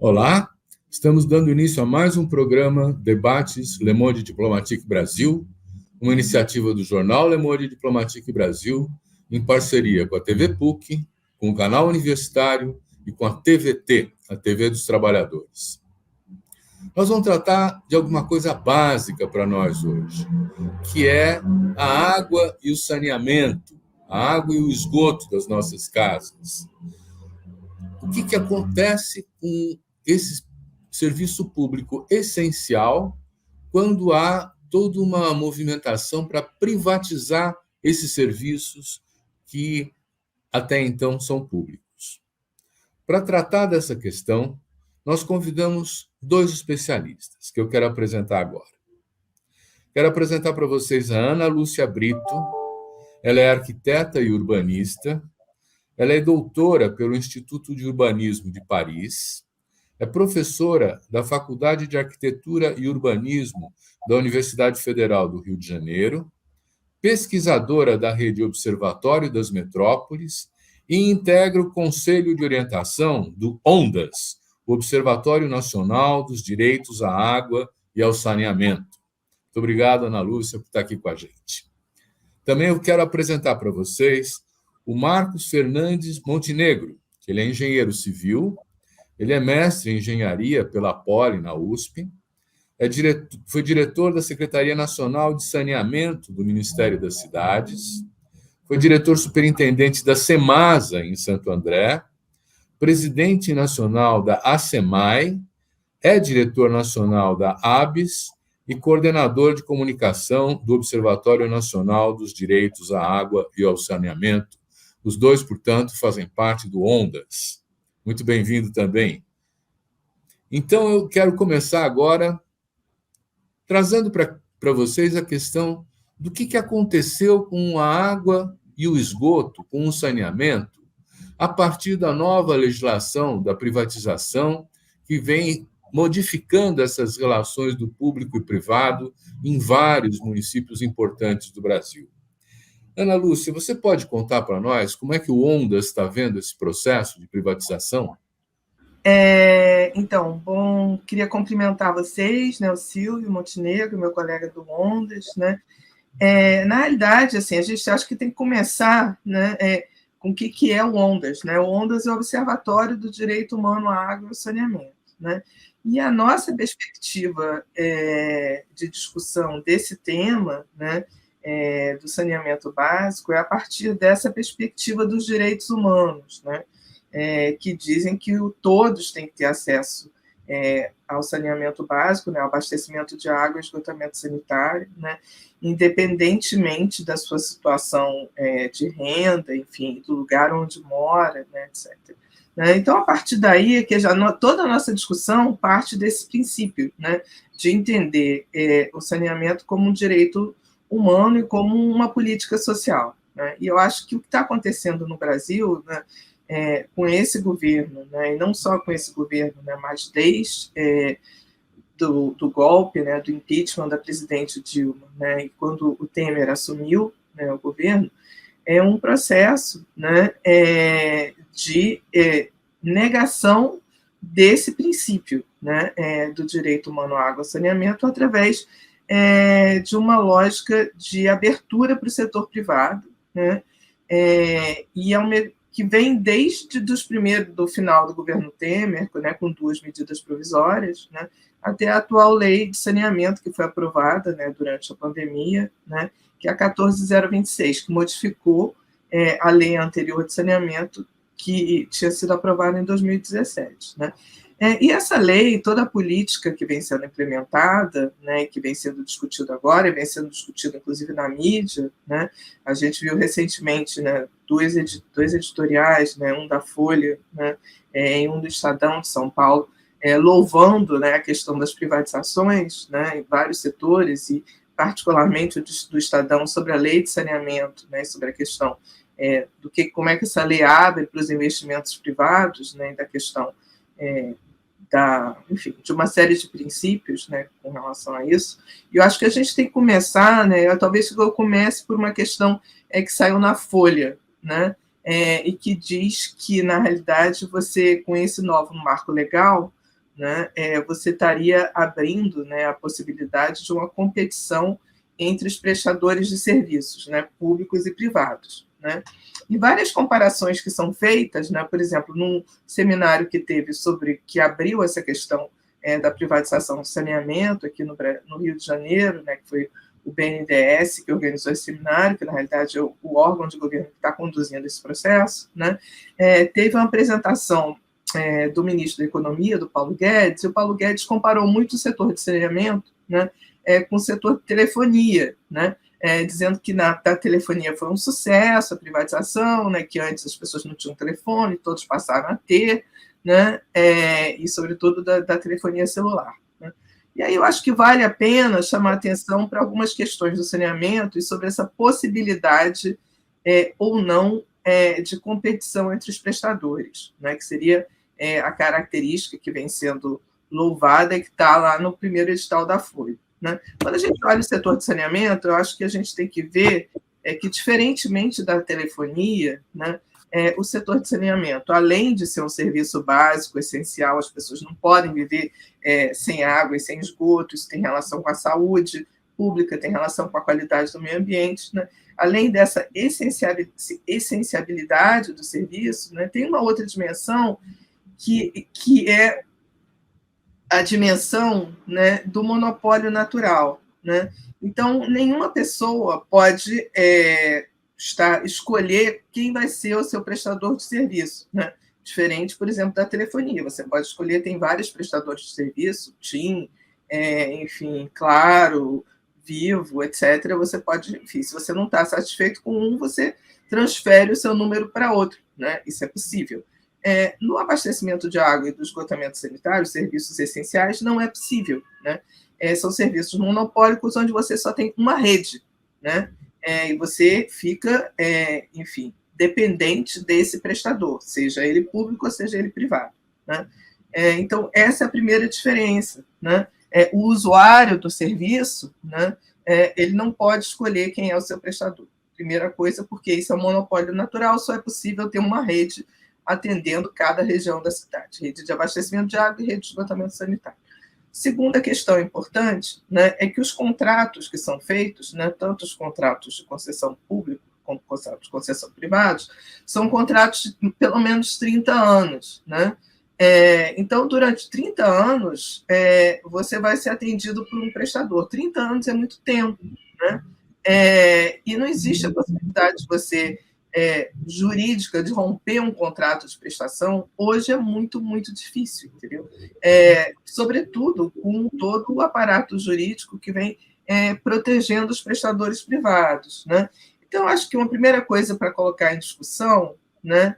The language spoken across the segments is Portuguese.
Olá, estamos dando início a mais um programa Debates Le Monde Diplomatique Brasil, uma iniciativa do jornal Le Monde Diplomatique Brasil, em parceria com a TV PUC, com o canal universitário e com a TVT, a TV dos Trabalhadores. Nós vamos tratar de alguma coisa básica para nós hoje, que é a água e o saneamento, a água e o esgoto das nossas casas. O que acontece com esse serviço público essencial quando há toda uma movimentação para privatizar esses serviços que até então são públicos? Para tratar dessa questão, nós convidamos dois especialistas que eu quero apresentar agora. Quero apresentar para vocês a Ana Lúcia Brito. Ela é arquiteta e urbanista. Ela é doutora pelo Instituto de Urbanismo de Paris. É professora da Faculdade de Arquitetura e Urbanismo da Universidade Federal do Rio de Janeiro, pesquisadora da Rede Observatório das Metrópoles e integra o Conselho de Orientação do ONDAS, o Observatório Nacional dos Direitos à Água e ao Saneamento. Muito obrigado, Ana Lúcia, por estar aqui com a gente. Também eu quero apresentar para vocês o Marcos Fernandes Montenegro, que ele é engenheiro civil, ele é mestre em engenharia pela Poli, na USP, foi diretor da Secretaria Nacional de Saneamento do Ministério das Cidades, foi diretor superintendente da Semasa, em Santo André, presidente nacional da ACEMAI, é diretor nacional da ABS e coordenador de comunicação do Observatório Nacional dos Direitos à Água e ao Saneamento. Os dois, portanto, fazem parte do ONDAS. Muito bem-vindo também. Então, eu quero começar agora trazendo para vocês a questão do que aconteceu com a água e o esgoto, com o saneamento, a partir da nova legislação da privatização, que vem modificando essas relações do público e privado em vários municípios importantes do Brasil. Ana Lúcia, você pode contar para nós como é que o ONDAS está vendo esse processo de privatização? Então, queria cumprimentar vocês, né, o Silvio Montenegro, meu colega do ONDAS, né? Na realidade, assim, a gente acha que tem que começar, né, com o que é o ONDAS, né? O ONDAS é o Observatório do Direito Humano à Água e ao Saneamento, né? E a nossa perspectiva de discussão desse tema, né, do saneamento básico, é a partir dessa perspectiva dos direitos humanos, né? Que dizem que todos têm que ter acesso ao saneamento básico, né, ao abastecimento de água e esgotamento sanitário, né, independentemente da sua situação de renda, enfim, do lugar onde mora, né, etc. Né? Então, a partir daí, é que toda a nossa discussão parte desse princípio, né, de entender o saneamento como um direito humano e como uma política social. Né? E eu acho que o que está acontecendo no Brasil, né, com esse governo, né, e não só com esse governo, né, mas desde do golpe, né, do impeachment da presidente Dilma, né, e quando o Temer assumiu, né, o governo, é um processo, né, de negação desse princípio, né, do direito humano à água e saneamento através de uma lógica de abertura para o setor privado, né, que vem desde do final do governo Temer, né, com 2 medidas provisórias, né, até a atual lei de saneamento, que foi aprovada, né, durante a pandemia, né, que é a 14.026, que modificou a lei anterior de saneamento, que tinha sido aprovada em 2017. Né. E essa lei, toda a política que vem sendo implementada, né, que vem sendo discutida agora, e vem sendo discutida inclusive na mídia, né, a gente viu recentemente, né, dois editoriais, né, um da Folha, né, e um do Estadão de São Paulo, louvando, né, a questão das privatizações, né, em vários setores, e particularmente o do Estadão sobre a lei de saneamento, né, sobre a questão como é que essa lei abre para os investimentos privados, né, da questão enfim, de uma série de princípios, né, com relação a isso. E eu acho que a gente tem que começar, né, talvez eu comece por uma questão que saiu na Folha, né, e que diz que, na realidade, você, com esse novo marco legal, né, você estaria abrindo, né, a possibilidade de uma competição entre os prestadores de serviços, né, públicos e privados, né? E várias comparações que são feitas, né, por exemplo, num seminário que teve que abriu essa questão da privatização do saneamento aqui no Rio de Janeiro, né, que foi o BNDES que organizou esse seminário, que na realidade é o órgão de governo que está conduzindo esse processo, né? Teve uma apresentação do ministro da Economia, do Paulo Guedes, e o Paulo Guedes comparou muito o setor de saneamento, né, com o setor de telefonia, né, dizendo que da telefonia foi um sucesso, a privatização, né, que antes as pessoas não tinham telefone, todos passaram a ter, né, e sobretudo da telefonia celular. Né. E aí eu acho que vale a pena chamar atenção para algumas questões do saneamento e sobre essa possibilidade ou não de competição entre os prestadores, né, que seria a característica que vem sendo louvada e que está lá no primeiro edital da Folha. Né? Quando a gente olha o setor de saneamento, eu acho que a gente tem que ver que, diferentemente da telefonia, né, o setor de saneamento, além de ser um serviço básico, essencial, as pessoas não podem viver sem água e sem esgoto, isso tem relação com a saúde pública, tem relação com a qualidade do meio ambiente, né? Além dessa essenciabilidade do serviço, né, tem uma outra dimensão que é a dimensão, né, do monopólio natural. Né? Então, nenhuma pessoa pode escolher quem vai ser o seu prestador de serviço. Né? Diferente, por exemplo, da telefonia. Você pode escolher, tem vários prestadores de serviço, TIM, enfim, Claro, Vivo, etc. Você pode, enfim, se você não está satisfeito com um, você transfere o seu número para outro. Né? Isso é possível. No abastecimento de água e do esgotamento sanitário, serviços essenciais, não é possível. Né? São serviços monopólicos onde você só tem uma rede. Né? E você fica, enfim, dependente desse prestador, seja ele público ou seja ele privado. Né? Então, essa é a primeira diferença. Né? O usuário do serviço, né, ele não pode escolher quem é o seu prestador. Primeira coisa, porque isso é um monopólio natural, só é possível ter uma rede atendendo cada região da cidade, rede de abastecimento de água e rede de esgotamento sanitário. Segunda questão importante, né, é que os contratos que são feitos, né, tanto os contratos de concessão pública como contratos de concessão privados, são contratos de pelo menos 30 anos. Né? Então, durante 30 anos, você vai ser atendido por um prestador. 30 anos é muito tempo. Né? E não existe a possibilidade de você jurídica de romper um contrato de prestação, hoje é muito, muito difícil, entendeu? Sobretudo com todo o aparato jurídico que vem protegendo os prestadores privados. Né? Então, acho que uma primeira coisa para colocar em discussão, né,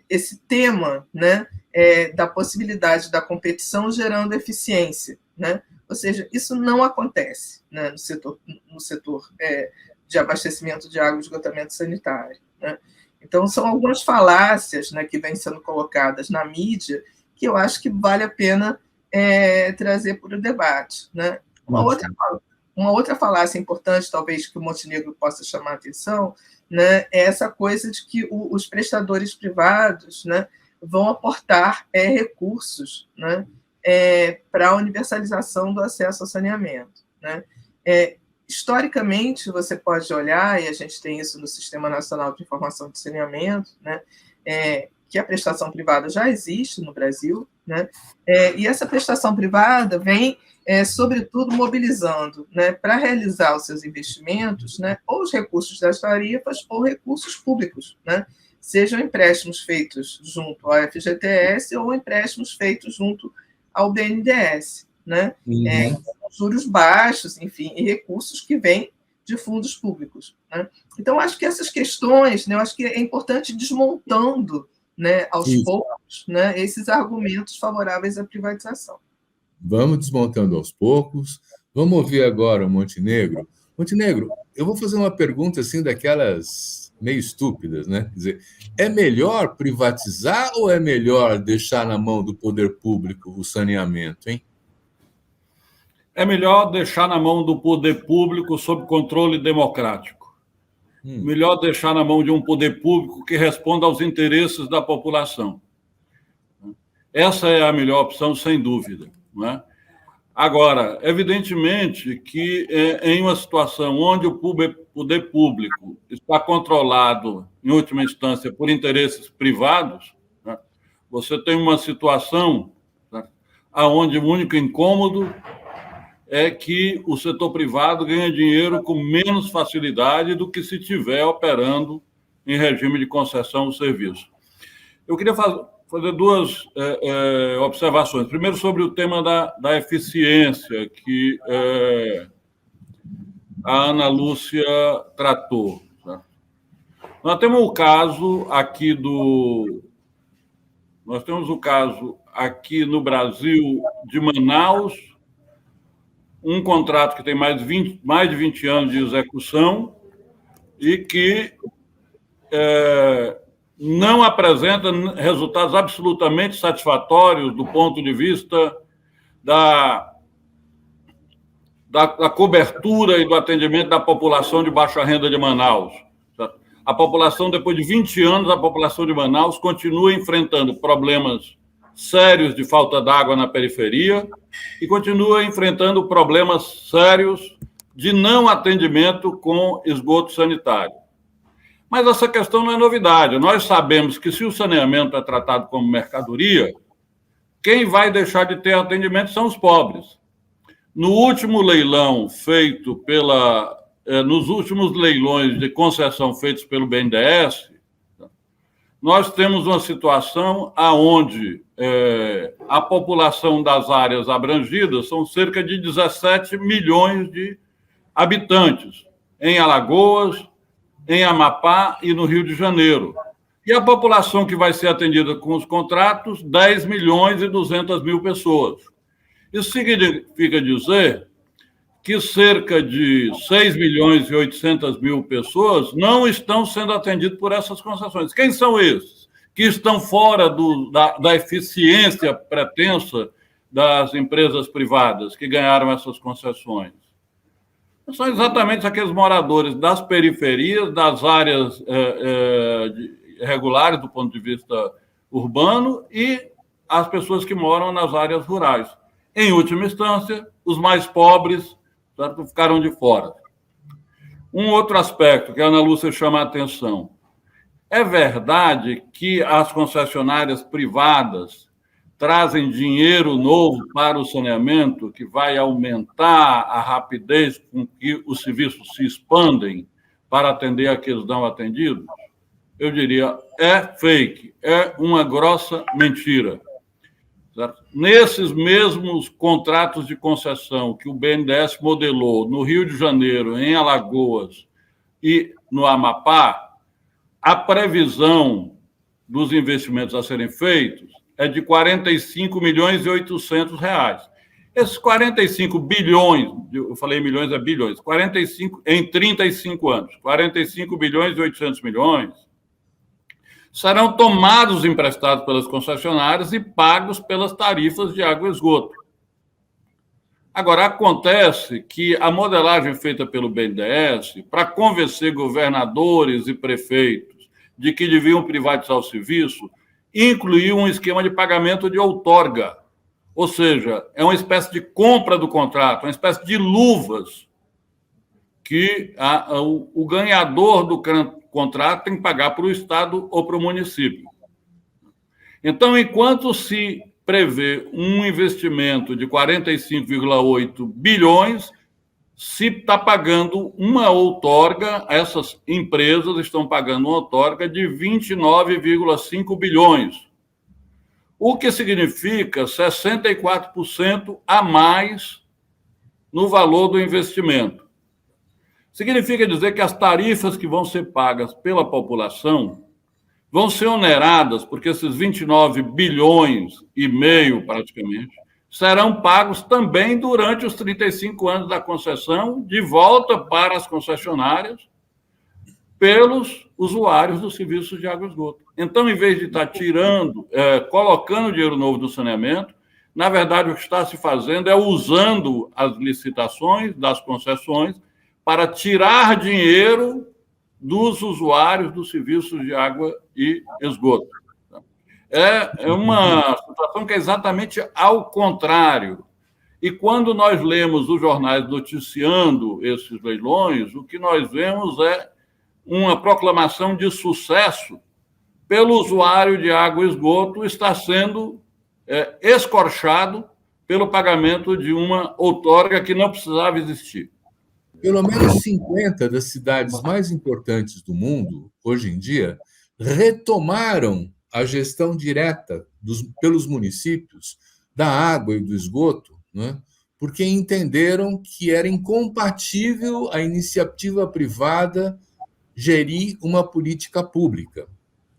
esse tema, né, da possibilidade da competição gerando eficiência. Né? Ou seja, isso não acontece, né, no setor de abastecimento de água e esgotamento sanitário. Né? Então, são algumas falácias, né, que vêm sendo colocadas na mídia que eu acho que vale a pena trazer para o debate. Né? Uma outra falácia importante, talvez, que o Montenegro possa chamar a atenção, né, é essa coisa de que os prestadores privados, né, vão aportar recursos, né, para a universalização do acesso ao saneamento. Né? Historicamente, você pode olhar, e a gente tem isso no Sistema Nacional de Informação de Saneamento, né, que a prestação privada já existe no Brasil, né, e essa prestação privada vem, sobretudo, mobilizando, né, para realizar os seus investimentos, né, ou os recursos das tarifas ou recursos públicos, né, sejam empréstimos feitos junto ao FGTS ou empréstimos feitos junto ao BNDES. Né? Juros baixos, enfim, e recursos que vêm de fundos públicos. Né? Então, acho que essas questões, né, eu acho que é importante ir desmontando, né, aos poucos, né, esses argumentos favoráveis à privatização. Vamos desmontando aos poucos. Vamos ouvir agora o Montenegro. Montenegro, eu vou fazer uma pergunta assim daquelas meio estúpidas, né? Quer dizer, é melhor privatizar ou é melhor deixar na mão do poder público o saneamento, hein? É melhor deixar na mão do poder público sob controle democrático. Melhor deixar na mão de um poder público que responda aos interesses da população. Essa é a melhor opção, sem dúvida, não é? Agora, evidentemente que em uma situação onde o poder público está controlado, em última instância, por interesses privados, né, você tem uma situação, né, onde o único incômodo é que o setor privado ganha dinheiro com menos facilidade do que se estiver operando em regime de concessão do serviço. Eu queria fazer duas observações. Primeiro, sobre o tema da eficiência, que a Ana Lúcia tratou. Né? Nós temos o caso aqui no Brasil de Manaus, um contrato que tem mais de 20 anos de execução e que não apresenta resultados absolutamente satisfatórios do ponto de vista da cobertura e do atendimento da população de baixa renda de Manaus. A população, depois de 20 anos, a população de Manaus continua enfrentando problemas sérios de falta d'água na periferia e continua enfrentando problemas sérios de não atendimento com esgoto sanitário. Mas essa questão não é novidade. Nós sabemos que, se o saneamento é tratado como mercadoria, quem vai deixar de ter atendimento são os pobres. No último leilão feito nos últimos leilões de concessão feitos pelo BNDES, nós temos uma situação onde a população das áreas abrangidas são cerca de 17 milhões de habitantes, em Alagoas, em Amapá e no Rio de Janeiro. E a população que vai ser atendida com os contratos, 10 milhões e 200 mil pessoas. Isso significa dizer que cerca de 6 milhões e 800 mil pessoas não estão sendo atendidas por essas concessões. Quem são esses? Que estão fora da eficiência pretensa das empresas privadas que ganharam essas concessões. São exatamente aqueles moradores das periferias, das áreas regulares do ponto de vista urbano e as pessoas que moram nas áreas rurais. Em última instância, os mais pobres, certo, ficaram de fora. Um outro aspecto que a Ana Lúcia chama a atenção. É verdade que as concessionárias privadas trazem dinheiro novo para o saneamento, que vai aumentar a rapidez com que os serviços se expandem para atender aqueles não atendidos? Eu diria, é fake, é uma grossa mentira. Certo? Nesses mesmos contratos de concessão que o BNDES modelou no Rio de Janeiro, em Alagoas e no Amapá, a previsão dos investimentos a serem feitos é de 45 milhões e 800 reais. Esses 45 bilhões, eu falei milhões, é bilhões, 45 em 35 anos, 45 bilhões e 800 milhões, serão tomados emprestados pelas concessionárias e pagos pelas tarifas de água e esgoto. Agora, acontece que a modelagem feita pelo BNDES, para convencer governadores e prefeitos de que deviam privatizar o serviço, incluiu um esquema de pagamento de outorga, ou seja, é uma espécie de compra do contrato, uma espécie de luvas que o ganhador do contrato tem que pagar para o Estado ou para o município. Então, enquanto se prevê um investimento de 45,8 bilhões, se está pagando uma outorga, essas empresas estão pagando uma outorga de 29,5 bilhões, o que significa 64% a mais no valor do investimento. Significa dizer que as tarifas que vão ser pagas pela população vão ser oneradas, porque esses 29 bilhões e meio, praticamente, serão pagos também durante os 35 anos da concessão, de volta para as concessionárias, pelos usuários dos serviços de água e esgoto. Então, em vez de estar colocando dinheiro novo no saneamento, na verdade, o que está se fazendo é usando as licitações das concessões para tirar dinheiro dos usuários dos serviços de água e esgoto. É uma situação que é exatamente ao contrário. E quando nós lemos os jornais noticiando esses leilões, o que nós vemos é uma proclamação de sucesso pelo usuário de água e esgoto estar sendo escorchado pelo pagamento de uma outorga que não precisava existir. Pelo menos 50 das cidades mais importantes do mundo, hoje em dia, retomaram a gestão direta pelos municípios da água e do esgoto, né? Porque entenderam que era incompatível a iniciativa privada gerir uma política pública.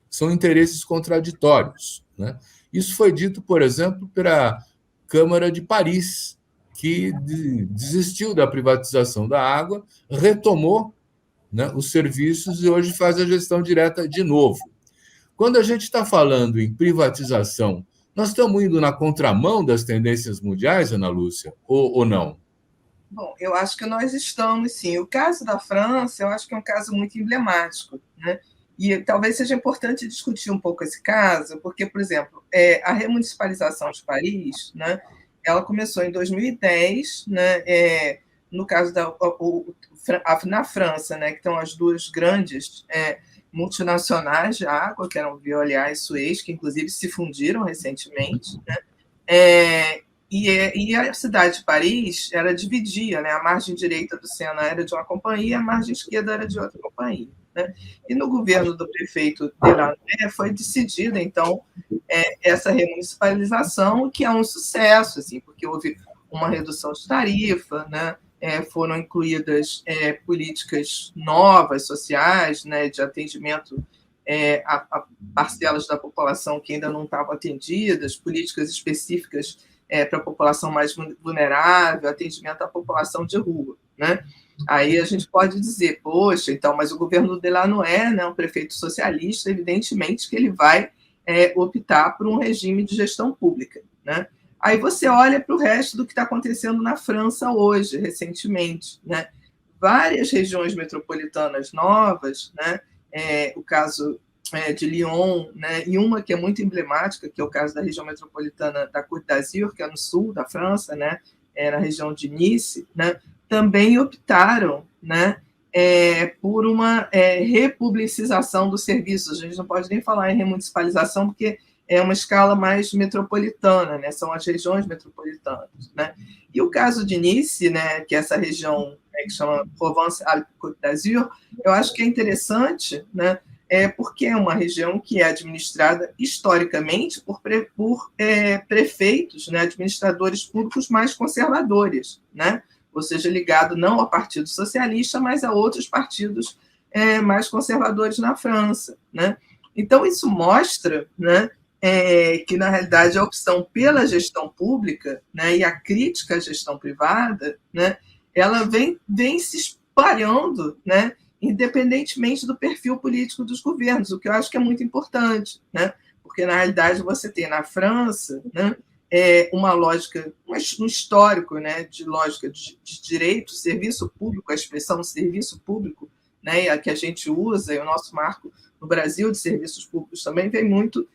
São interesses contraditórios, né? Isso foi dito, por exemplo, pela Câmara de Paris, que desistiu da privatização da água, retomou, né, os serviços e hoje faz a gestão direta de novo. Quando a gente está falando em privatização, nós estamos indo na contramão das tendências mundiais, Ana Lúcia, ou não? Bom, eu acho que nós estamos, sim. O caso da França, eu acho que é um caso muito emblemático, né? E talvez seja importante discutir um pouco esse caso, porque, por exemplo, a remunicipalização de Paris, né, ela começou em 2010, né, no caso na França, né, que estão as duas grandes multinacionais de água, que eram Veolia e Suez, que inclusive se fundiram recentemente, né, e a cidade de Paris era dividia, né, a margem direita do Sena era de uma companhia, a margem esquerda era de outra companhia, né? E no governo do prefeito Delanoë foi decidida, então, essa remunicipalização, que é um sucesso, assim, porque houve uma redução de tarifa, né? Foram incluídas políticas novas, sociais, né, de atendimento a parcelas da população que ainda não estavam atendidas, políticas específicas para a população mais vulnerável, atendimento à população de rua, né? Aí a gente pode dizer, poxa, então, mas o governo Delanoë, né, um prefeito socialista, evidentemente que ele vai optar por um regime de gestão pública, né? Aí você olha para o resto do que está acontecendo na França hoje, recentemente, né? Várias regiões metropolitanas novas, né? O caso de Lyon, né? E uma que é muito emblemática, que é o caso da região metropolitana da Côte d'Azur, que é no sul da França, né? Na região de Nice, né? Também optaram, né, por uma republicização dos serviços. A gente não pode nem falar em remunicipalização, porque é uma escala mais metropolitana, né, são as regiões metropolitanas, né? E o caso de Nice, né, que é essa região que chama Provence-Alpes-Côte d'Azur, eu acho que é interessante, né, porque é uma região que é administrada historicamente por prefeitos, né, administradores públicos mais conservadores, né? Ou seja, ligado não ao Partido Socialista, mas a outros partidos mais conservadores na França, né? Então, isso mostra, né, que, na realidade, a opção pela gestão pública, né, e a crítica à gestão privada, né, ela vem se espalhando, né, independentemente do perfil político dos governos, o que eu acho que é muito importante, né? Porque, na realidade, você tem na França, né, uma lógica, um histórico, né, de lógica de direito, serviço público, a expressão serviço público, né, a que a gente usa, e o nosso marco no Brasil de serviços públicos também vem muito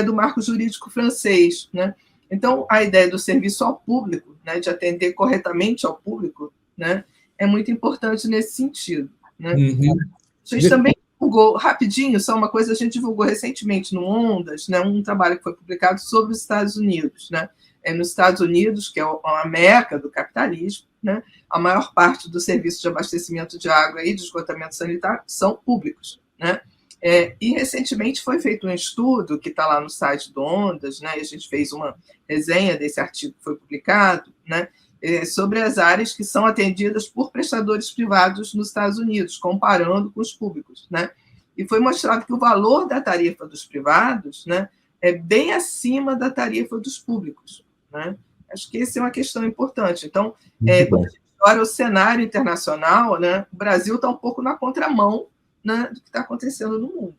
do marco jurídico francês, né? Então, a ideia do serviço ao público, né, de atender corretamente ao público, né, é muito importante nesse sentido, né? Uhum. A gente também divulgou, rapidinho, só uma coisa, a gente divulgou recentemente no Ondas, né, um trabalho que foi publicado sobre os Estados Unidos, né? Nos Estados Unidos, que é a meca do capitalismo, né, a maior parte dos serviços de abastecimento de água e de esgotamento sanitário são públicos, né? E recentemente foi feito um estudo que está lá no site do Ondas, né, e a gente fez uma resenha desse artigo que foi publicado, né, sobre as áreas que são atendidas por prestadores privados nos Estados Unidos, comparando com os públicos, né? E foi mostrado que o valor da tarifa dos privados, né, é bem acima da tarifa dos públicos, né? Acho que essa é uma questão importante. Então, quando a gente olha o cenário internacional, né, o Brasil está um pouco na contramão, né, do que está acontecendo no mundo.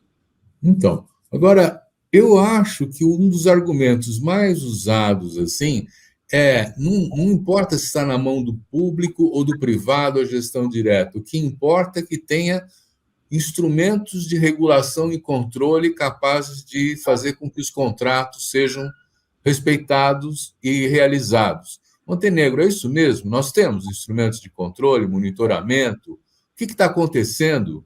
Então, agora, eu acho que um dos argumentos mais usados, assim, não importa se está na mão do público ou do privado a gestão direta, o que importa é que tenha instrumentos de regulação e controle capazes de fazer com que os contratos sejam respeitados e realizados. Montenegro, é isso mesmo? Nós temos instrumentos de controle, monitoramento. O que está acontecendo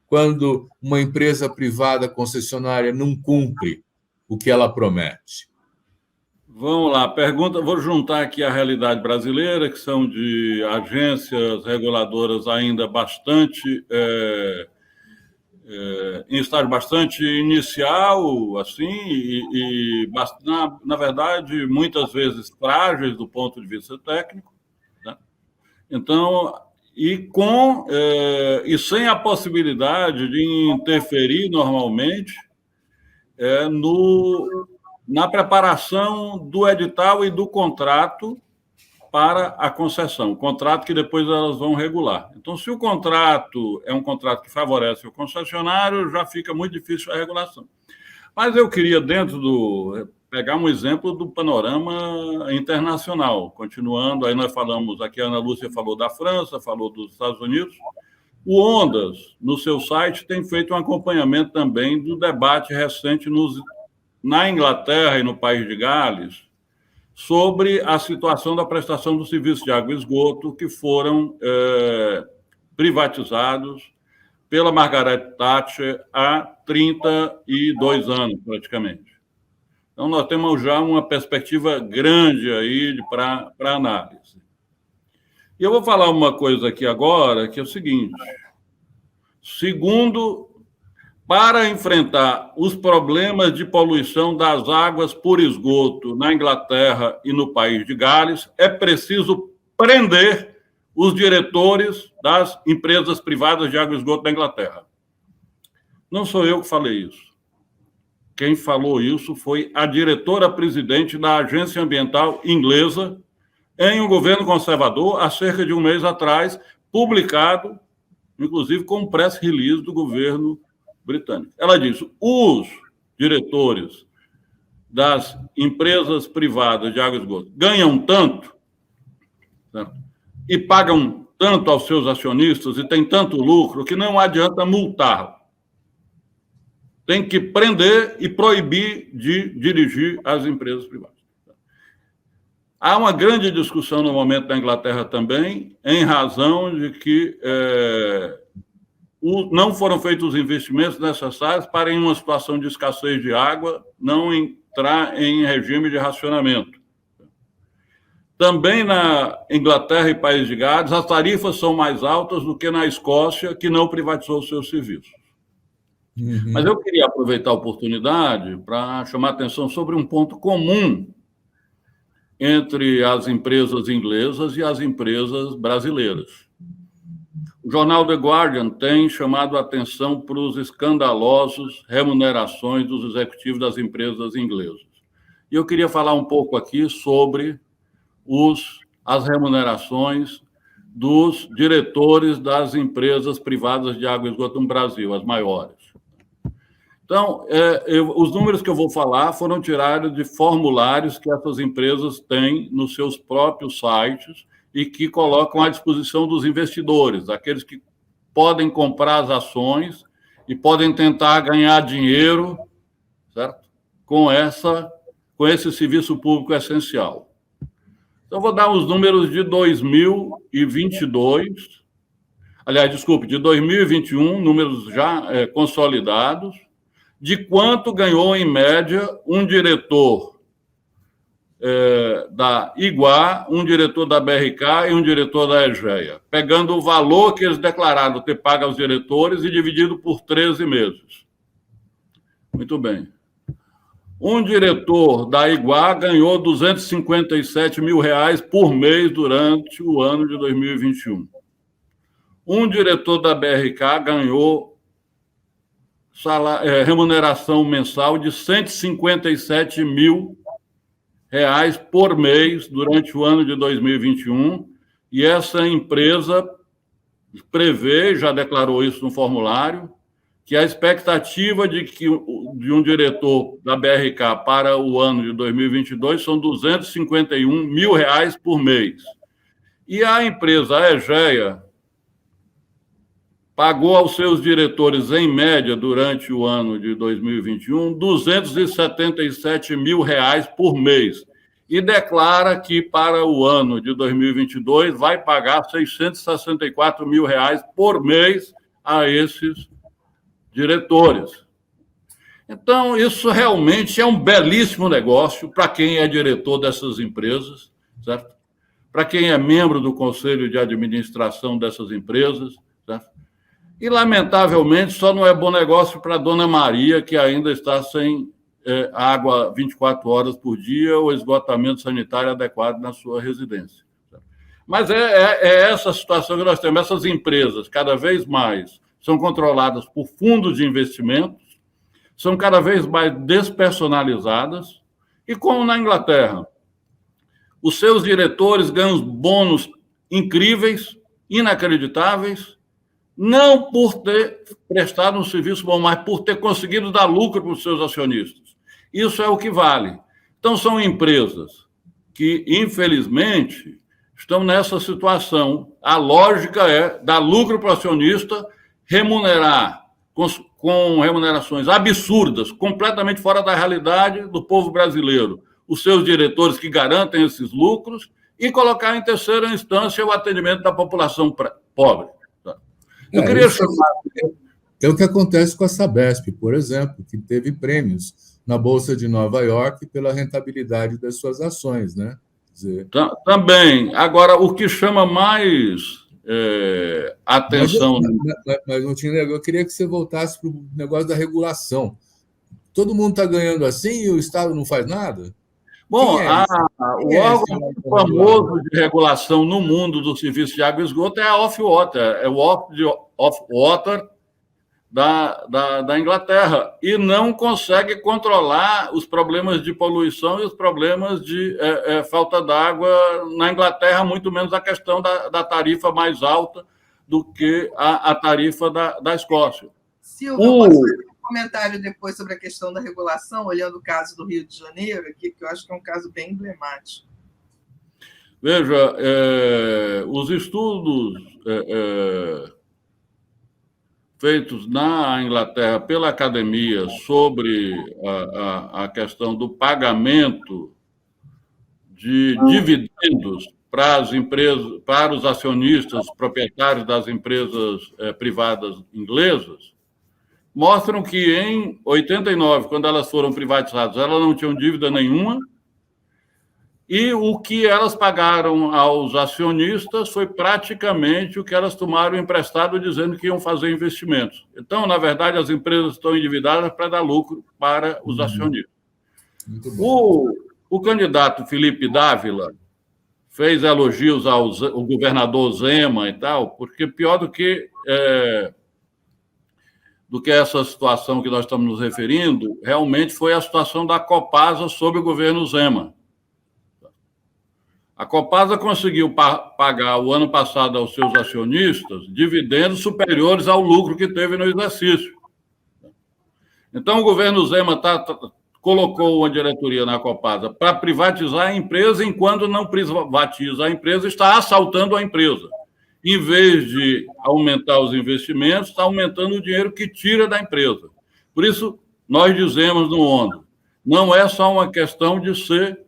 quando uma empresa privada concessionária não cumpre o que ela promete? Vamos lá, pergunta. Vou juntar aqui a realidade brasileira, que são de agências reguladoras ainda bastante em estágio bastante inicial, assim, na verdade, muitas vezes frágeis do ponto de vista técnico, né? Então, e sem a possibilidade de interferir normalmente na preparação do edital e do contrato para a concessão, contrato que depois elas vão regular. Então, se o contrato é um contrato que favorece o concessionário, já fica muito difícil a regulação. Mas eu queria, pegar um exemplo do panorama internacional. Continuando, aí nós falamos, aqui a Ana Lúcia falou da França, falou dos Estados Unidos. O Ondas, no seu site, tem feito um acompanhamento também do debate recente na Inglaterra e no País de Gales, sobre a situação da prestação do serviço de água e esgoto que foram privatizados pela Margaret Thatcher há 32 anos, praticamente. Então, nós temos já uma perspectiva grande aí para análise. E eu vou falar uma coisa aqui agora, que é o seguinte. Segundo, para enfrentar os problemas de poluição das águas por esgoto na Inglaterra e no País de Gales, é preciso prender os diretores das empresas privadas de água e esgoto da Inglaterra. Não sou eu que falei isso. Quem falou isso foi a diretora-presidente da Agência Ambiental Inglesa, em um governo conservador, há cerca de um mês atrás, publicado, inclusive, com um press release do governo britânico. Ela disse: os diretores das empresas privadas de água e esgoto ganham tanto, certo? E pagam tanto aos seus acionistas e têm tanto lucro que não adianta multar. Tem que prender e proibir de dirigir as empresas privadas. Há uma grande discussão no momento da Inglaterra também, em razão de que não foram feitos os investimentos necessários para, em uma situação de escassez de água, não entrar em regime de racionamento. Também na Inglaterra e País de Gales, as tarifas são mais altas do que na Escócia, que não privatizou os seus serviços. Uhum. Mas eu queria aproveitar a oportunidade para chamar a atenção sobre um ponto comum entre as empresas inglesas e as empresas brasileiras. O jornal The Guardian tem chamado a atenção para os escandalosos remunerações dos executivos das empresas inglesas. E eu queria falar um pouco aqui sobre as remunerações dos diretores das empresas privadas de água e esgoto no Brasil, as maiores. Então, os números que eu vou falar foram tirados de formulários que essas empresas têm nos seus próprios sites e que colocam à disposição dos investidores, aqueles que podem comprar as ações e podem tentar ganhar dinheiro, certo? Com esse serviço público essencial. Então, vou dar os números de 2022, de 2021, números já consolidados, de quanto ganhou, em média, um diretor da Iguá, um diretor da BRK e um diretor da EGEA, pegando o valor que eles declararam ter pago aos diretores e dividido por 13 meses. Muito bem. Um diretor da Iguá ganhou R$ 257 mil por mês durante o ano de 2021. Um diretor da BRK ganhou remuneração mensal de R$ 157 mil por mês durante o ano de 2021, e essa empresa prevê, já declarou isso no formulário, que a expectativa de um diretor da BRK para o ano de 2022 são R$ 251 mil por mês. E a empresa EGEA pagou aos seus diretores, em média, durante o ano de 2021, R$ 277 mil por mês, e declara que, para o ano de 2022, vai pagar R$ 664 mil por mês a esses diretores. Então, isso realmente é um belíssimo negócio para quem é diretor dessas empresas, certo? Para quem é membro do conselho de administração dessas empresas, certo? E, lamentavelmente, só não é bom negócio para a dona Maria, que ainda está sem água 24 horas por dia ou esgotamento sanitário adequado na sua residência. Certo? Mas é essa situação que nós temos. Essas empresas, cada vez mais, são controladas por fundos de investimentos, são cada vez mais despersonalizadas, e como na Inglaterra, os seus diretores ganham bônus incríveis, inacreditáveis, não por ter prestado um serviço bom, mas por ter conseguido dar lucro para os seus acionistas. Isso é o que vale. Então, são empresas que, infelizmente, estão nessa situação. A lógica é dar lucro para o acionista, remunerar com remunerações absurdas, completamente fora da realidade do povo brasileiro, os seus diretores que garantem esses lucros, e colocar em terceira instância o atendimento da população pobre. Eu queria chamar... É o que acontece com a Sabesp, por exemplo, que teve prêmios na Bolsa de Nova York pela rentabilidade das suas ações, né? Também. Agora, o que chama mais atenção... Mas Montenegro, eu queria que você voltasse para o negócio da regulação. Todo mundo está ganhando assim e o Estado não faz nada? Bom, o órgão famoso de regulação no mundo do serviço de água e esgoto é a Ofwat, é o Ofwat da Inglaterra, e não consegue controlar os problemas de poluição e os problemas de falta d'água na Inglaterra, muito menos a questão da tarifa mais alta do que a tarifa da Escócia. Silvio, posso fazer um comentário depois sobre a questão da regulação, olhando o caso do Rio de Janeiro, aqui, que eu acho que é um caso bem emblemático. Veja, os estudos feitos na Inglaterra pela academia sobre a questão do pagamento de dividendos para as empresas, para os acionistas proprietários das empresas privadas inglesas, mostram que em 89, quando elas foram privatizadas, elas não tinham dívida nenhuma, e o que elas pagaram aos acionistas foi praticamente o que elas tomaram emprestado, dizendo que iam fazer investimentos. Então, na verdade, as empresas estão endividadas para dar lucro para os acionistas. O candidato Felipe Dávila fez elogios ao governador Zema e tal, porque pior do que essa situação que nós estamos nos referindo, realmente foi a situação da Copasa sob o governo Zema. A Copasa conseguiu pagar o ano passado aos seus acionistas dividendos superiores ao lucro que teve no exercício. Então, o governo Zema colocou uma diretoria na Copasa para privatizar a empresa, enquanto não privatiza a empresa, está assaltando a empresa. Em vez de aumentar os investimentos, está aumentando o dinheiro que tira da empresa. Por isso, nós dizemos no ONU, não é só uma questão de ser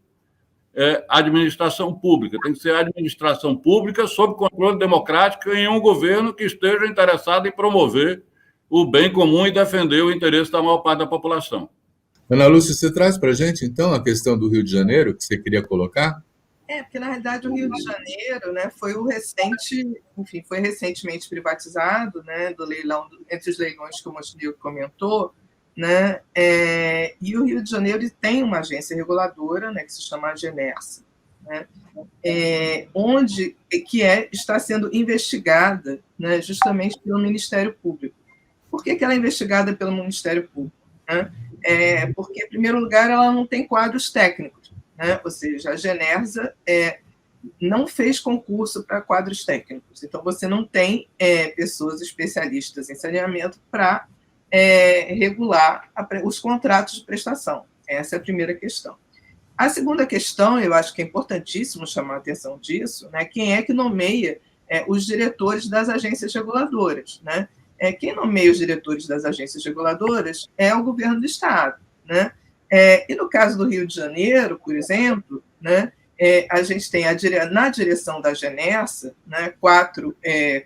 administração pública, tem que ser administração pública sob controle democrático em um governo que esteja interessado em promover o bem comum e defender o interesse da maior parte da população. Ana Lúcia, você traz para a gente, então, a questão do Rio de Janeiro, que você queria colocar? Porque, na realidade, o Rio de Janeiro, né, foi recentemente privatizado, né, do leilão, entre os leilões que o Montenegro comentou, né, e o Rio de Janeiro tem uma agência reguladora, né, que se chama Genersa, né, está sendo investigada, né, justamente pelo Ministério Público. Por que ela é investigada pelo Ministério Público? Né? Porque, em primeiro lugar, ela não tem quadros técnicos, né? Ou seja, a Genersa não fez concurso para quadros técnicos, então você não tem pessoas especialistas em saneamento para regular os contratos de prestação. Essa é a primeira questão. A segunda questão, eu acho que é importantíssimo chamar a atenção disso, né? Quem é que nomeia os diretores das agências reguladoras, né? quem nomeia os diretores das agências reguladoras é o governo do Estado, né? E no caso do Rio de Janeiro, por exemplo, né, a gente tem na direção da Genersa, né, 4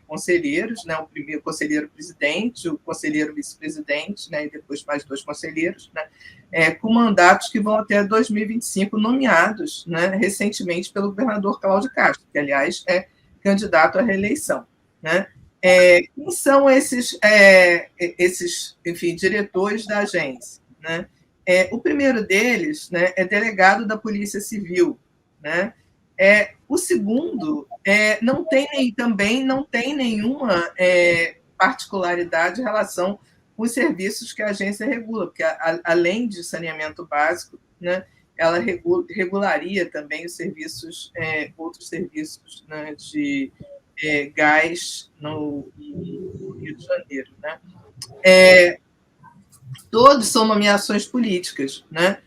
conselheiros, né, o primeiro conselheiro presidente, o conselheiro vice-presidente, né, e depois mais 2 conselheiros, né, com mandatos que vão até 2025, nomeados, né, recentemente pelo governador Cláudio Castro, que, aliás, é candidato à reeleição, né? Quem são esses enfim, diretores da agência, né? O primeiro deles, né, é delegado da Polícia Civil, né? O segundo também não tem nenhuma particularidade em relação com os serviços que a agência regula, porque além de saneamento básico, né, ela regularia também os serviços, outros serviços, né, de gás no Rio de Janeiro, né? Todos são nomeações políticas, né?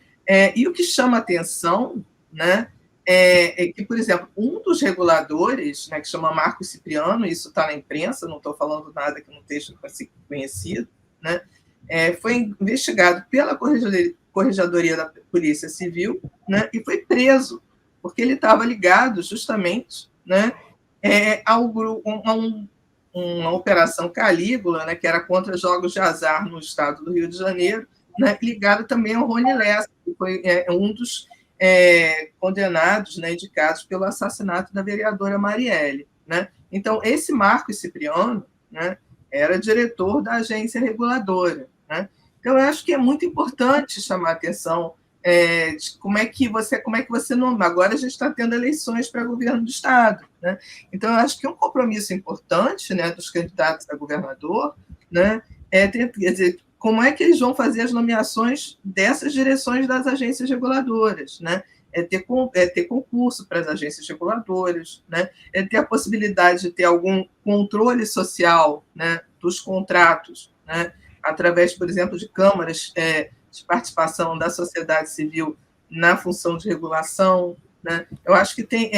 E o que chama atenção, né, é que, por exemplo, um dos reguladores, né, que chama Marcos Cipriano, isso está na imprensa, não estou falando nada que não esteja conhecido, né, foi investigado pela Corregedoria da Polícia Civil, né, e foi preso, porque ele estava ligado justamente, né, a uma operação Calígula, né, que era contra jogos de azar no estado do Rio de Janeiro, né, ligado também ao Rony Lessa, que foi um dos condenados, né, indicados pelo assassinato da vereadora Marielle, né? Então, esse Marcos Cipriano, né, era diretor da agência reguladora, né? Então, eu acho que é muito importante chamar a atenção de como é que você nomeia. Agora a gente está tendo eleições para governo do Estado, né? Então, eu acho que um compromisso importante, né, dos candidatos a governador, né, quer dizer, como é que eles vão fazer as nomeações dessas direções das agências reguladoras, né? Ter concurso para as agências reguladoras, né? Ter a possibilidade de ter algum controle social, né, dos contratos, né, através, por exemplo, de câmaras de participação da sociedade civil na função de regulação, né? Eu acho que tem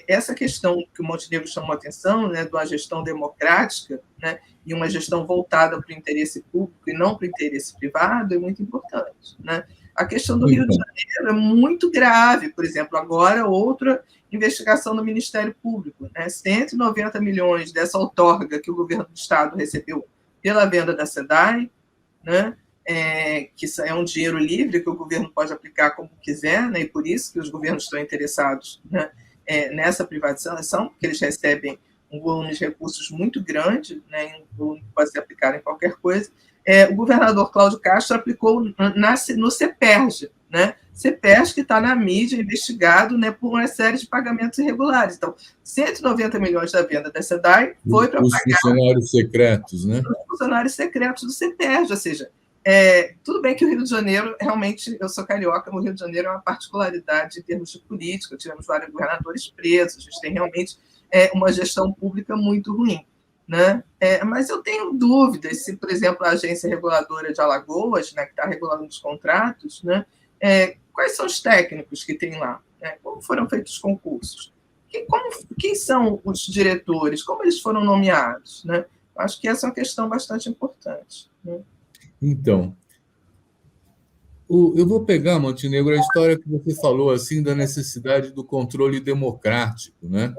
essa questão que o Montenegro chamou a atenção, né, de uma gestão democrática, né, e uma gestão voltada para o interesse público e não para o interesse privado, é muito importante, né? A questão do Rio de Janeiro é muito grave, por exemplo, agora outra investigação do Ministério Público, né? 190 milhões dessa outorga que o governo do Estado recebeu pela venda da SEDAI, né? Que é um dinheiro livre que o governo pode aplicar como quiser, né? E por isso que os governos estão interessados, né, nessa privatização, porque eles recebem um volume de recursos muito grande, né, um volume que pode ser aplicado em qualquer coisa. O governador Cláudio Castro aplicou no CEPERJ, né? CEPERJ que está na mídia, investigado, né, por uma série de pagamentos irregulares. Então, 190 milhões da venda da SEDAI foi para pagar os funcionários secretos, né? Os funcionários secretos do CEPERJ, ou seja, tudo bem que o Rio de Janeiro, realmente, eu sou carioca, o Rio de Janeiro é uma particularidade em termos de política, tivemos vários governadores presos, a gente tem realmente uma gestão pública muito ruim, né? Mas eu tenho dúvidas se, por exemplo, a agência reguladora de Alagoas, né, que está regulando os contratos, né, quais são os técnicos que tem lá, né? Como foram feitos os concursos, quem são os diretores, como eles foram nomeados, né? Acho que essa é uma questão bastante importante, né? Então, eu vou pegar, Montenegro, a história que você falou assim da necessidade do controle democrático, né,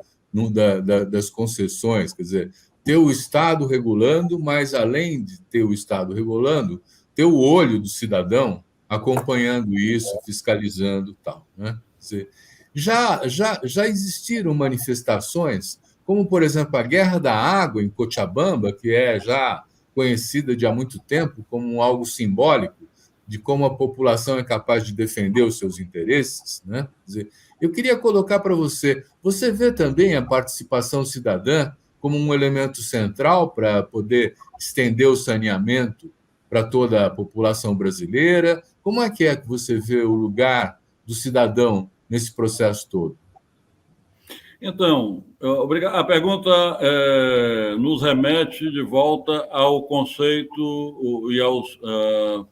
das concessões, quer dizer, ter o Estado regulando, mas além de ter o Estado regulando, ter o olho do cidadão acompanhando isso, fiscalizando, tal, né? Quer dizer, já existiram manifestações, como por exemplo a Guerra da Água em Cochabamba, que é já conhecida de há muito tempo como algo simbólico de como a população é capaz de defender os seus interesses, né? Quer dizer, eu queria colocar para você vê também a participação cidadã como um elemento central para poder estender o saneamento para toda a população brasileira? Como é que você vê o lugar do cidadão nesse processo todo? Então, a pergunta nos remete de volta ao conceito e aos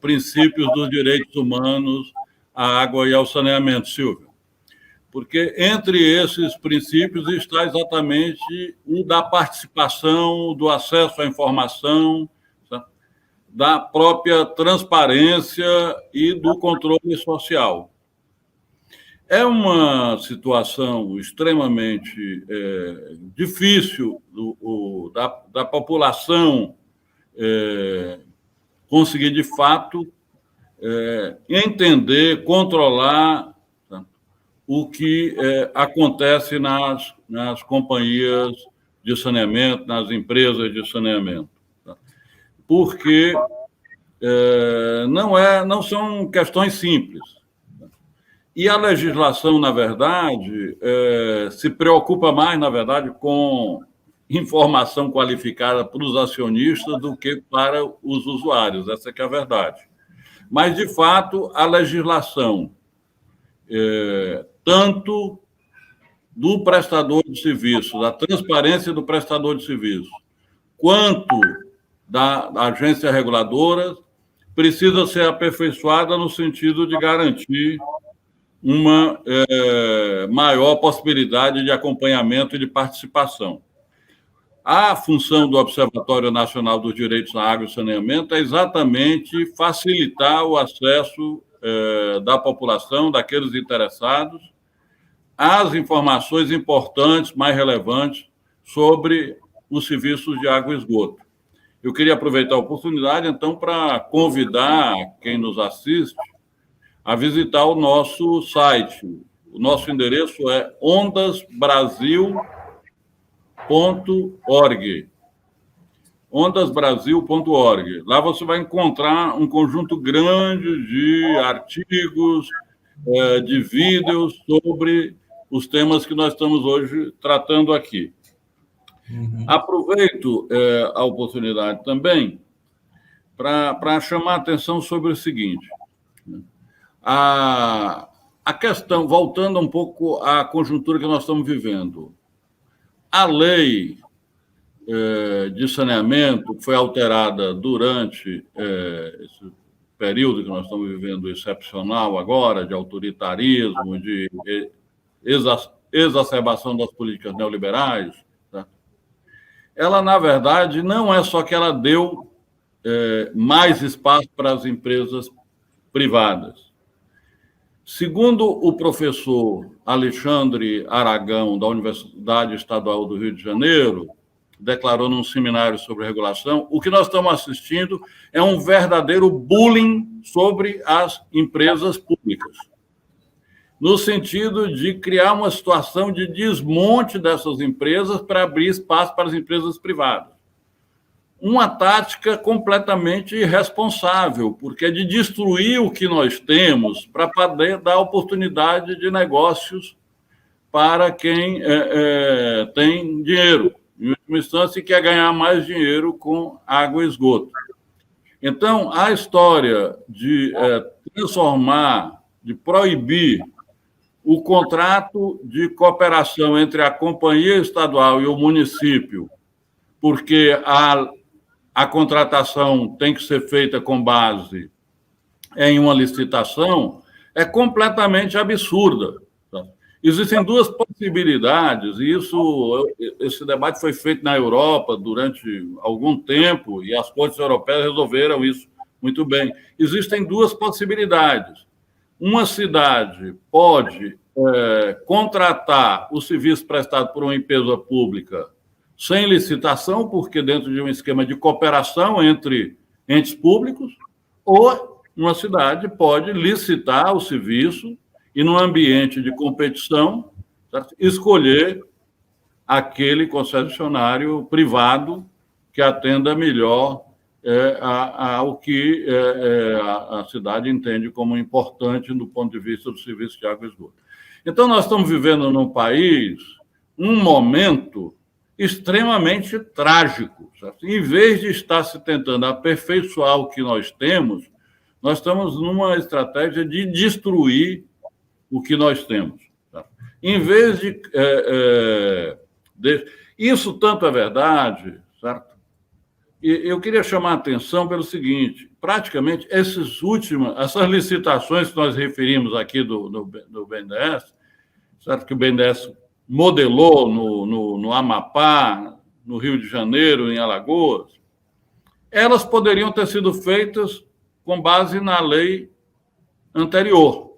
princípios dos direitos humanos à água e ao saneamento, Silvia. Porque entre esses princípios está exatamente o da participação, do acesso à informação da própria transparência e do controle social. É uma situação extremamente difícil da população conseguir, de fato, entender, controlar, tá, o que acontece nas companhias de saneamento, nas empresas de saneamento. Tá? Porque não são questões simples. E a legislação, na verdade, se preocupa mais, na verdade, com informação qualificada para os acionistas do que para os usuários. Essa que é a verdade. Mas, de fato, a legislação, tanto do prestador de serviço, da transparência do prestador de serviço, quanto da agência reguladora, precisa ser aperfeiçoada no sentido de garantir uma maior possibilidade de acompanhamento e de participação. A função do Observatório Nacional dos Direitos na Água e Saneamento é exatamente facilitar o acesso da população, daqueles interessados, às informações importantes, mais relevantes, sobre os serviços de água e esgoto. Eu queria aproveitar a oportunidade, então, para convidar quem nos assiste a visitar o nosso site. O nosso endereço é ondasbrasil.org. ondasbrasil.org. Lá você vai encontrar um conjunto grande de artigos, de vídeos sobre os temas que nós estamos hoje tratando aqui. Uhum. Aproveito a oportunidade também para chamar a atenção sobre o seguinte. A questão, voltando um pouco à conjuntura que nós estamos vivendo, a lei de saneamento foi alterada durante esse período que nós estamos vivendo excepcional agora, de autoritarismo, de exacerbação das políticas neoliberais. Tá? Ela, na verdade, não é só que ela deu mais espaço para as empresas privadas. Segundo o professor Alexandre Aragão, da Universidade Estadual do Rio de Janeiro, declarou num seminário sobre regulação, o que nós estamos assistindo é um verdadeiro bullying sobre as empresas públicas, no sentido de criar uma situação de desmonte dessas empresas para abrir espaço para as empresas privadas. Uma tática completamente irresponsável, porque é de destruir o que nós temos para poder dar oportunidade de negócios para quem tem dinheiro, em última instância, e quer ganhar mais dinheiro com água e esgoto. Então, a história de transformar, de proibir o contrato de cooperação entre a companhia estadual e o município, porque a contratação tem que ser feita com base em uma licitação, é completamente absurda. Tá? Existem duas possibilidades, e esse debate foi feito na Europa durante algum tempo, e as cortes europeias resolveram isso muito bem. Existem duas possibilidades. Uma cidade pode contratar o serviço prestado por uma empresa pública sem licitação, porque dentro de um esquema de cooperação entre entes públicos, ou uma cidade pode licitar o serviço e, num ambiente de competição, certo? Escolher aquele concessionário privado que atenda melhor ao que a cidade entende como importante do ponto de vista do serviço de água e esgoto. Então, nós estamos vivendo num país um momento extremamente trágico. Certo? Em vez de estar se tentando aperfeiçoar o que nós temos, nós estamos numa estratégia de destruir o que nós temos. Certo? Em vez de isso tanto é verdade, certo? E eu queria chamar a atenção pelo seguinte: praticamente essas licitações que nós referimos aqui do BNDES, certo? Que o BNDES modelou no Amapá, no Rio de Janeiro, em Alagoas, elas poderiam ter sido feitas com base na lei anterior,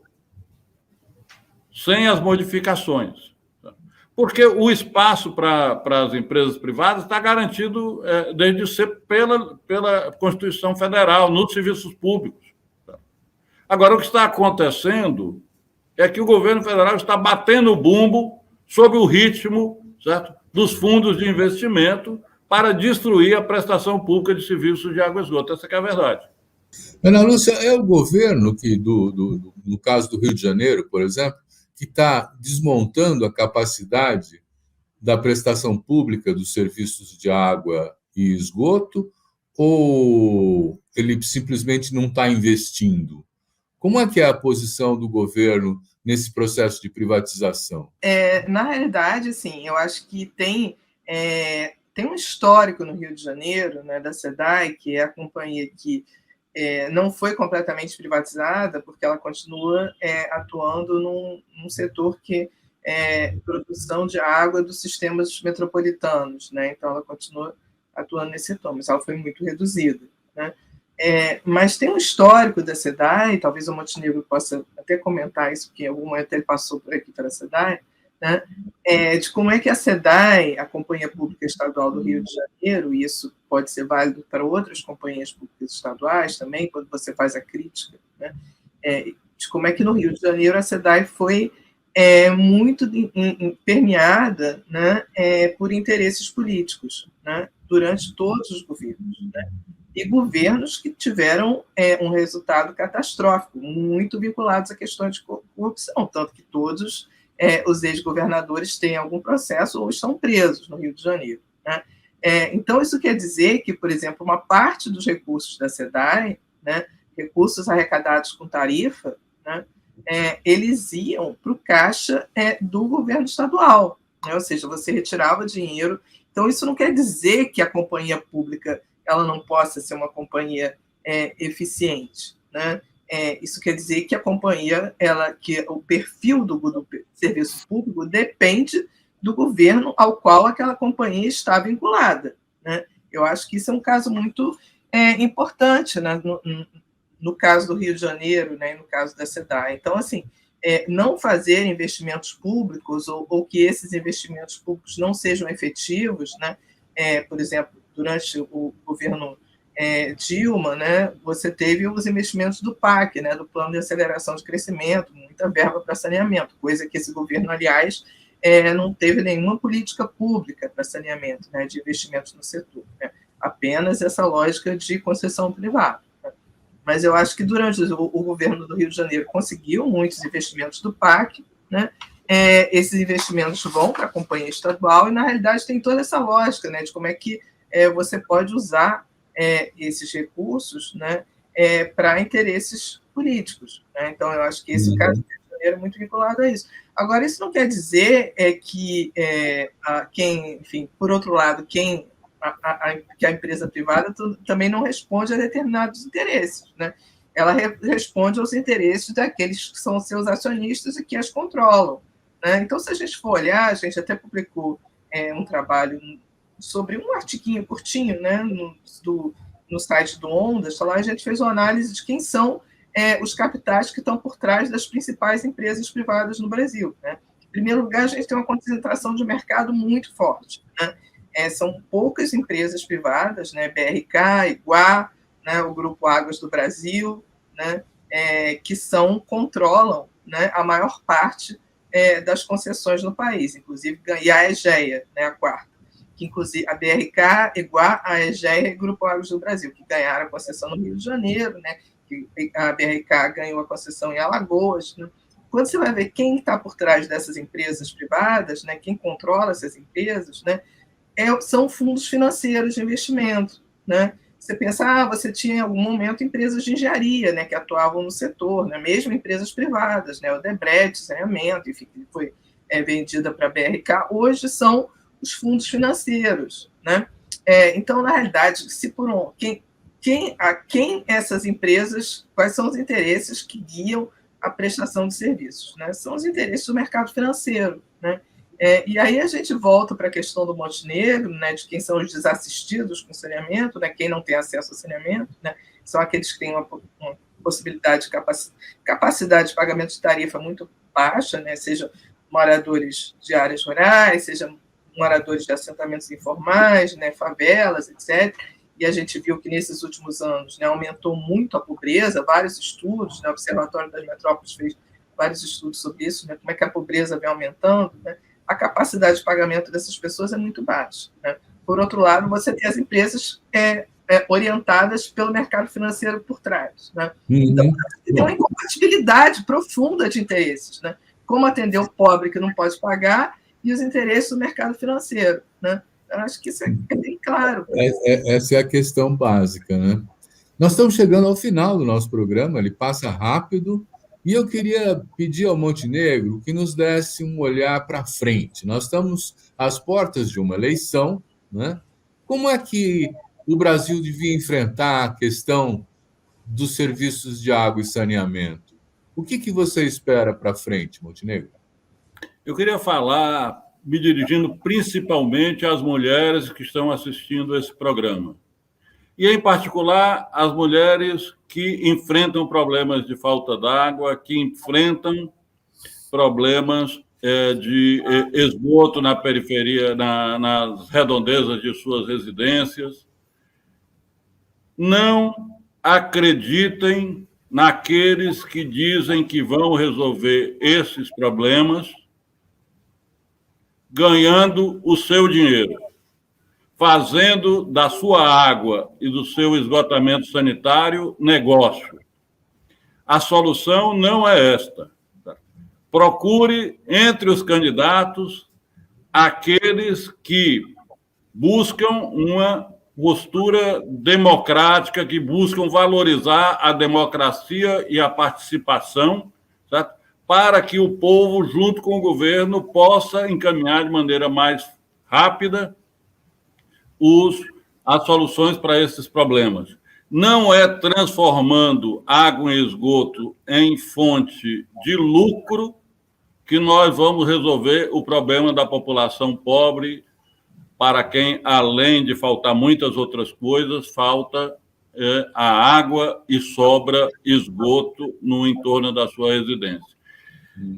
sem as modificações. Porque o espaço para as empresas privadas está garantido desde sempre pela Constituição Federal, nos serviços públicos. Agora, o que está acontecendo é que o governo federal está batendo o bumbo sobre o ritmo, certo, dos fundos de investimento para destruir a prestação pública de serviços de água e esgoto. Essa que é a verdade. Ana Lúcia, é o governo que, no caso do Rio de Janeiro, por exemplo, que está desmontando a capacidade da prestação pública dos serviços de água e esgoto, ou ele simplesmente não está investindo? Como é que é a posição do governo nesse processo de privatização? Na realidade, assim, eu acho que tem um histórico no Rio de Janeiro, né, da SEDAI, que é a companhia que não foi completamente privatizada, porque ela continua atuando num setor que é produção de água dos sistemas metropolitanos, né? Então, ela continua atuando nesse setor, mas ela foi muito reduzida, né? Mas tem um histórico da SEDAI, talvez o Montenegro possa até comentar isso, porque em algum momento ele passou por aqui pela SEDAI, né? De como é que a SEDAI, a Companhia Pública Estadual do Rio de Janeiro, e isso pode ser válido para outras companhias públicas estaduais também, quando você faz a crítica, né? De como é que no Rio de Janeiro a SEDAI foi muito permeada, né, por interesses políticos, né, durante todos os governos, né? E governos que tiveram um resultado catastrófico, muito vinculados a questões de corrupção, tanto que todos os ex-governadores têm algum processo ou estão presos no Rio de Janeiro, né? Então, isso quer dizer que, por exemplo, uma parte dos recursos da SEDAI, né, recursos arrecadados com tarifa, né, eles iam para o caixa do governo estadual, né? Ou seja, você retirava dinheiro. Então, isso não quer dizer que a companhia pública ela não possa ser uma companhia eficiente, né? Isso quer dizer que a companhia, que o perfil do serviço público depende do governo ao qual aquela companhia está vinculada, né? Eu acho que isso é um caso muito importante, né? No caso do Rio de Janeiro, né? E no caso da SEDAI. Então, assim, não fazer investimentos públicos ou que esses investimentos públicos não sejam efetivos, né? Por exemplo, durante o governo Dilma, né, você teve os investimentos do PAC, né, do Plano de Aceleração de Crescimento, muita verba para saneamento, coisa que esse governo, aliás, não teve nenhuma política pública para saneamento, né, de investimentos no setor, né, apenas essa lógica de concessão privada. Né. Mas eu acho que durante o governo do Rio de Janeiro conseguiu muitos investimentos do PAC, né, esses investimentos vão para a companhia estadual e, na realidade, tem toda essa lógica, né, de como é que você pode usar esses recursos, né, para interesses políticos, né? Então, eu acho que esse caso do Rio de Janeiro é muito vinculado a isso. Agora, isso não quer dizer que enfim, por outro lado, que a empresa privada também não responde a determinados interesses, né? Ela responde aos interesses daqueles que são seus acionistas e que as controlam, né? Então, se a gente for olhar, a gente até publicou um trabalho sobre um artiguinho curtinho, né, no site do Ondas, lá a gente fez uma análise de quem são os capitais que estão por trás das principais empresas privadas no Brasil, né? Em primeiro lugar, a gente tem uma concentração de mercado muito forte, né? São poucas empresas privadas, né, BRK, Iguá, né, o Grupo Águas do Brasil, né, que controlam, né, a maior parte das concessões no país, inclusive, e a EGEA, né, a quarta, que inclusive a BRK, Iguá, a EGEA e o Grupo Águas do Brasil, que ganharam a concessão no Rio de Janeiro, né, que a BRK ganhou a concessão em Alagoas, né. Quando você vai ver quem está por trás dessas empresas privadas, né, quem controla essas empresas, né, são fundos financeiros de investimento, né. Você pensa, você tinha em algum momento empresas de engenharia, né, que atuavam no setor, né, mesmo empresas privadas, né, o Odebrecht, saneamento, enfim, que foi vendida para a BRK, hoje são os fundos financeiros, né? Então, na realidade, quem essas empresas, quais são os interesses que guiam a prestação de serviços, né? São os interesses do mercado financeiro, né? E aí a gente volta para a questão do Montenegro, né, de quem são os desassistidos com saneamento, né, quem não tem acesso ao saneamento, né, são aqueles que têm uma possibilidade de capacidade de pagamento de tarifa muito baixa, né, seja moradores de áreas rurais, seja moradores de assentamentos informais, né, favelas, etc. E a gente viu que nesses últimos anos, né, aumentou muito a pobreza, vários estudos, né, o Observatório das Metrópoles fez vários estudos sobre isso, né, como é que a pobreza vem aumentando, né, a capacidade de pagamento dessas pessoas é muito baixa, né. Por outro lado, você tem as empresas orientadas pelo mercado financeiro por trás, né. Então, tem uma incompatibilidade profunda de interesses, né, como atender o pobre que não pode pagar e os interesses do mercado financeiro, né. Eu acho que isso é bem claro. Essa é a questão básica, né? Nós estamos chegando ao final do nosso programa, ele passa rápido, e eu queria pedir ao Montenegro que nos desse um olhar para frente. Nós estamos às portas de uma eleição, né? Como é que o Brasil devia enfrentar a questão dos serviços de água e saneamento? O que você espera para frente, Montenegro? Eu queria falar, me dirigindo principalmente às mulheres que estão assistindo esse programa. E, em particular, às mulheres que enfrentam problemas de falta d'água, que enfrentam problemas de esgoto na periferia, nas redondezas de suas residências. Não acreditem naqueles que dizem que vão resolver esses problemas ganhando o seu dinheiro, fazendo da sua água e do seu esgotamento sanitário negócio. A solução não é esta. Procure, entre os candidatos, aqueles que buscam uma postura democrática, que buscam valorizar a democracia e a participação, certo? Para que o povo, junto com o governo, possa encaminhar de maneira mais rápida as soluções para esses problemas. Não é transformando água e esgoto em fonte de lucro que nós vamos resolver o problema da população pobre, para quem, além de faltar muitas outras coisas, falta a água e sobra esgoto no entorno da sua residência.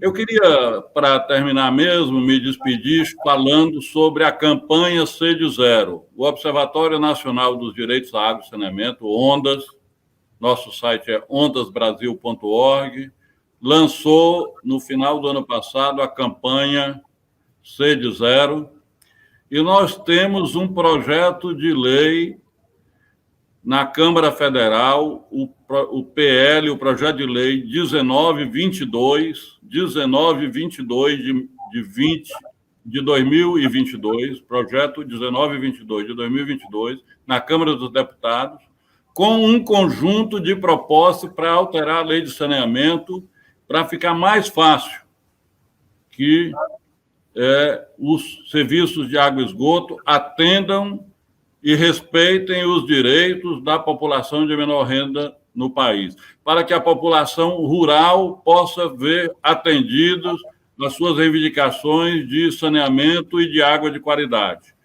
Eu queria, para terminar mesmo, me despedir falando sobre a campanha Sede Zero. O Observatório Nacional dos Direitos à Água e Saneamento, ONDAS, nosso site é ondasbrasil.org, lançou, no final do ano passado, a campanha Sede Zero, e nós temos um projeto de lei na Câmara Federal, o PL, o projeto de lei 1922 de 2022, projeto 1922 de 2022, na Câmara dos Deputados, com um conjunto de propostas para alterar a lei de saneamento, para ficar mais fácil que os serviços de água e esgoto atendam e respeitem os direitos da população de menor renda no país, para que a população rural possa ver atendidos as suas reivindicações de saneamento e de água de qualidade.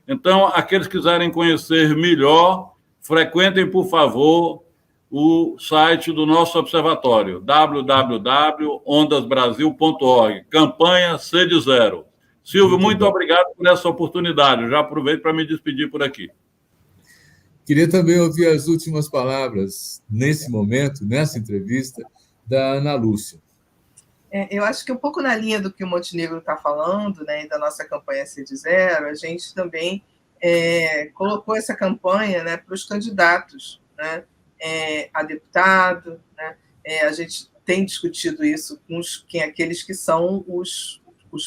Então, aqueles que quiserem conhecer melhor, frequentem, por favor, o site do nosso observatório, www.ondasbrasil.org, campanha Sede Zero. Silvio, muito obrigado por essa oportunidade. Eu já aproveito para me despedir por aqui. Queria também ouvir as últimas palavras, nesse momento, nessa entrevista, da Ana Lúcia. Eu acho que um pouco na linha do que o Montenegro está falando, né, e da nossa campanha Sede Zero, a gente também colocou essa campanha, né, para os candidatos, né, a deputado, né, a gente tem discutido isso com aqueles que são os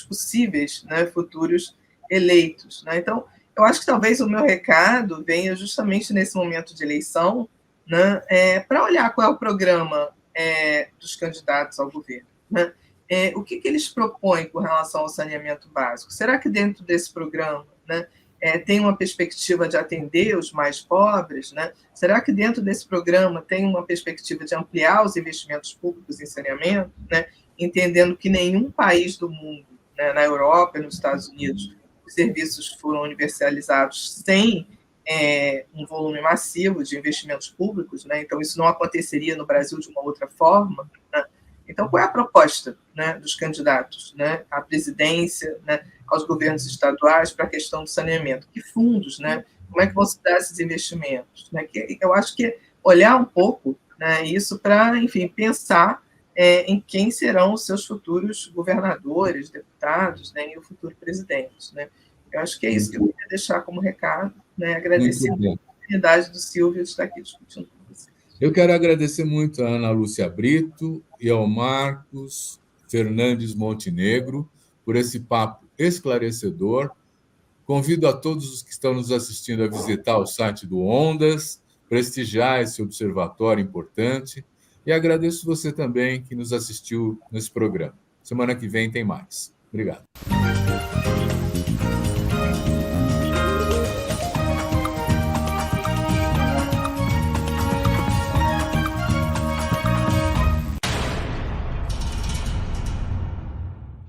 possíveis, né, futuros eleitos, né? Então, eu acho que talvez o meu recado venha justamente nesse momento de eleição, né, para olhar qual é o programa dos candidatos ao governo, né? O que eles propõem com relação ao saneamento básico? Será que dentro desse programa, né, tem uma perspectiva de atender os mais pobres, né? Será que dentro desse programa tem uma perspectiva de ampliar os investimentos públicos em saneamento, né? Entendendo que nenhum país do mundo, né? Na Europa e nos Estados Unidos, os serviços foram universalizados sem um volume massivo de investimentos públicos, né? Então isso não aconteceria no Brasil de uma outra forma, né? Então, qual é a proposta, né, dos candidatos, né, à presidência, né, aos governos estaduais para a questão do saneamento? Que fundos, né? Como é que vão se dar esses investimentos? Né? Eu acho que olhar um pouco, né, isso para, enfim, pensar em quem serão os seus futuros governadores, deputados, né, e o futuro presidente. Né? Eu acho que é isso que eu queria deixar como recado, né, agradecer a oportunidade do Silvio de estar aqui discutindo com vocês. Eu quero agradecer muito a Ana Lúcia Brito e ao Marcos Fernandes Montenegro por esse papo esclarecedor. Convido a todos os que estão nos assistindo a visitar o site do Ondas, prestigiar esse observatório importante, e agradeço você também que nos assistiu nesse programa. Semana que vem tem mais. Obrigado.